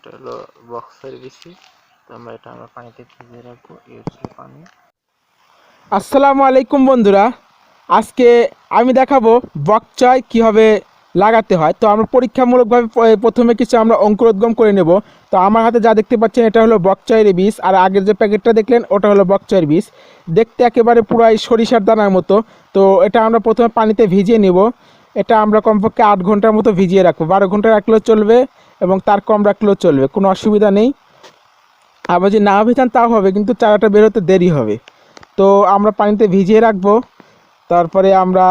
এটা হলো বক্সের বেশি। তো আমরা পানিতে ভিজিয়ে রাখবো। এই হচ্ছে পানি। আসসালামু আলাইকুম বন্ধুরা, আজকে আমি দেখাবো বকচয় কীভাবে লাগাতে হয়। তো আমরা পরীক্ষামূলকভাবে প্রথমে কিছু আমরা অঙ্কুরোদ্গম করে নেব। তো আমার হাতে যা দেখতে পাচ্ছেন এটা হলো বকচয়ের বীজ, আর আগের যে প্যাকেটটা দেখলেন ওটা হলো বকচয়ের বীজ। দেখতে একেবারে পুরাই সরিষার দানার মতো। তো এটা আমরা প্রথমে পানিতে ভিজিয়ে নেব। এটা আমরা কমপক্ষে 8 ঘন্টার মতো ভিজিয়ে রাখবো। 12 ঘন্টা রাখলেও চলবে এবং তার কম রাখলেও চলবে, কোনো অসুবিধা নেই। আবার যদি না ভেজান তাও হবে, কিন্তু চারাটা বেরোতে দেরি হবে। তো আমরা পানিতে ভিজিয়ে রাখবো। তারপরে আমরা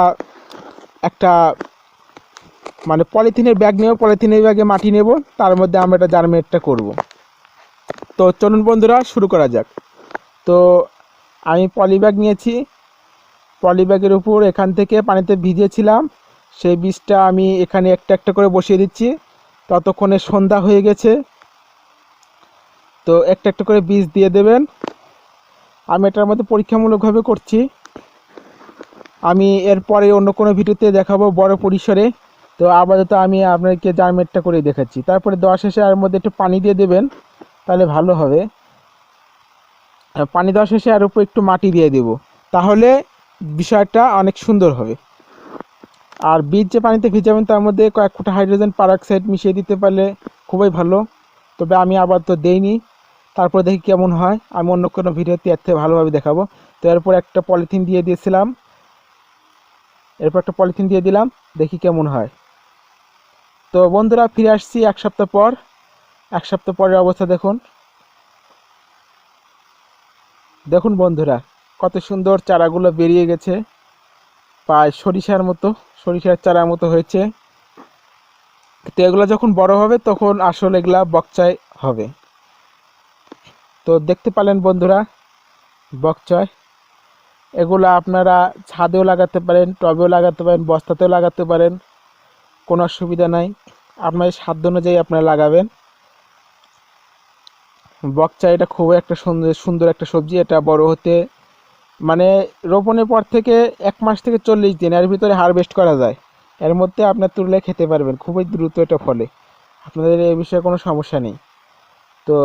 একটা পলিথিনের ব্যাগ নেব, পলিথিনের ব্যাগে মাটি নেব, তার মধ্যে আমরা এটা জার্মিনেটটা করব। তো চলুন বন্ধুরা শুরু করা যাক। তো আমি পলি ব্যাগ নিয়েছি। পলি ব্যাগের উপর এখান থেকে পানিতে ভিজিয়েছিলাম সেই বীজটা আমি এখানে একটা একটা করে বসিয়ে দিচ্ছি। ততক্ষণে সন্ধ্যা হয়ে গেছে। তো একটা একটা করে বীজ দিয়ে দেবেন। আমি এটার মধ্যে পরীক্ষামূলকভাবে করছি। আমি এরপরে অন্য কোনো ভিডিওতে দেখাবো বড় পরিসরে। তো আপাতত আমি আপনাকে জার্মিনেটটা করে দেখাচ্ছি। তারপরে দেওয়া শেষে এর মধ্যে একটু পানি দিয়ে দেবেন, তাহলে ভালো হবে। পানি দেওয়া শেষে এর উপর একটু মাটি দিয়ে দেব, তাহলে বিষয়টা অনেক সুন্দর হবে। আর বীজ যে পানিতে ভিজাবেন তার মধ্যে কয়েক ফোঁটা হাইড্রোজেন পারঅক্সাইড মিশিয়ে দিতে পারলে খুবই ভালো। তবে আমি আপাতত দেইনি। তারপর দেখি কেমন হয়। আমি অন্য কোনো ভিডিওতে এর থেকে ভালোভাবে দেখাবো। তো এরপর একটা পলিথিন দিয়ে দিয়েছিলাম, এরপর একটা পলিথিন দিয়ে দিলাম, দেখি কেমন হয়। তো বন্ধুরা ফিরে আসছি 1 সপ্তাহ পর। 1 সপ্তাহ পরের অবস্থা দেখুন। দেখুন বন্ধুরা কত সুন্দর চারাগুলো বেরিয়ে গেছে, প্রায় সরিষার মতো, সরিষার চারার মতো হয়েছে। তো এগুলো যখন বড় হবে তখন আসলে এগুলা বকচয় হবে। তো দেখতে পেলেন বন্ধুরা বকচয়। এগুলো আপনারা ছাদেও লাগাতে পারেন, টবেও লাগাতে পারেন, বস্তাতেও লাগাতে পারেন, কোনো অসুবিধা নাই। আপনার সাধ্য অনুযায়ী আপনারা লাগাবেন। বকচয় এটা খুবই একটা সুন্দর একটা সবজি। এটা বড় হতে রোপণের পর থেকে 1 মাস থেকে 40 দিন এর ভিতরে হারভেস্ট করা যায়। এর মধ্যে আপনার তুলে খেতে পারবেন, খুবই দ্রুত এটা ফলে। আপনাদের এই বিষয়ে কোনো সমস্যা নেই। তো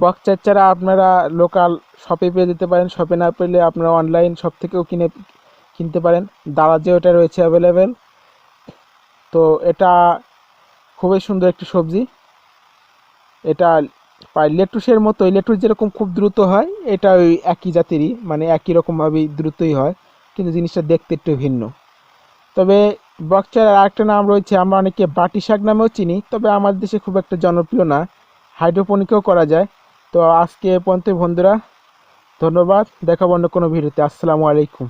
বকচয় চারা আপনারা লোকাল শপে পেয়ে যেতে পারেন। শপে না পেলে আপনারা অনলাইন শপ থেকেও কিনতে পারেন। দারাজেও এটা রয়েছে অ্যাভেলেবেল। তো এটা খুবই সুন্দর একটি সবজি। এটা প্রায় লেটুসের মতো, লেটুস যেরকম খুব দ্রুত হয়, এটা ওই একই জাতেরই, একই রকমভাবেই দ্রুতই হয়, কিন্তু জিনিসটা দেখতে একটু ভিন্ন। তবে বকচয়ের আরেকটা নাম রয়েছে, আমরা অনেকে বাটি শাক নামেও চিনি, তবে আমাদের দেশে খুব একটা জনপ্রিয় না। হাইড্রোপনিকেও করা যায়। তো আজকে পর্যন্ত বন্ধুরা, ধন্যবাদ। দেখাবো অন্য কোনো ভিডিওতে। আসসালামু আলাইকুম।